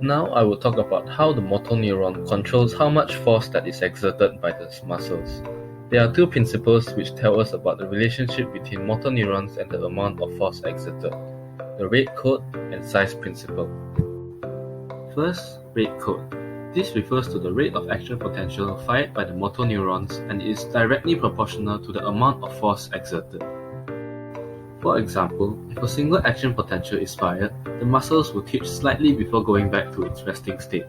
Now I will talk about how the motor neuron controls how much force that is exerted by the muscles. There are two principles which tell us about the relationship between motor neurons and the amount of force exerted: the rate code and size principle. First, rate code. This refers to the rate of action potential fired by the motor neurons and is directly proportional to the amount of force exerted. For example, if a single action potential is fired, the muscles will twitch slightly before going back to its resting state.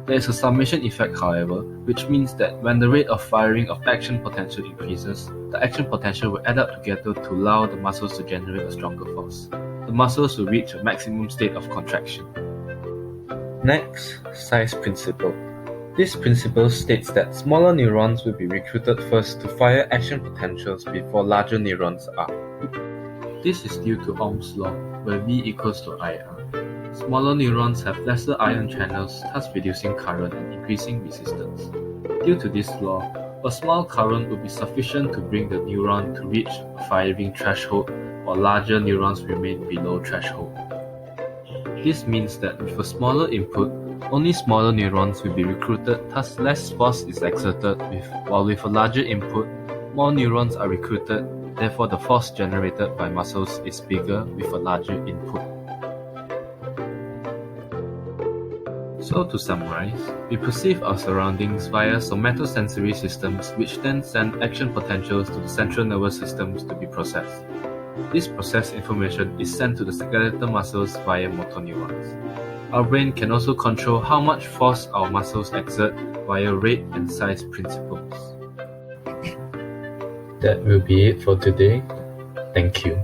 There is a summation effect, however, which means that when the rate of firing of action potential increases, the action potential will add up together to allow the muscles to generate a stronger force. The muscles will reach a maximum state of contraction. Next, size principle. This principle states that smaller neurons will be recruited first to fire action potentials before larger neurons are. This is due to Ohm's law, where V equals to IR. Smaller neurons have lesser ion channels, thus reducing current and increasing resistance. Due to this law, a small current will be sufficient to bring the neuron to reach a firing threshold, while larger neurons remain below threshold. This means that with a smaller input, only smaller neurons will be recruited, thus less force is exerted, while with a larger input, more neurons are recruited, therefore the force generated by muscles is bigger with a larger input. So to summarize, we perceive our surroundings via somatosensory systems which then send action potentials to the central nervous systems to be processed. This processed information is sent to the skeletal muscles via motor neurons. Our brain can also control how much force our muscles exert via rate and size principles. That will be it for today. Thank you.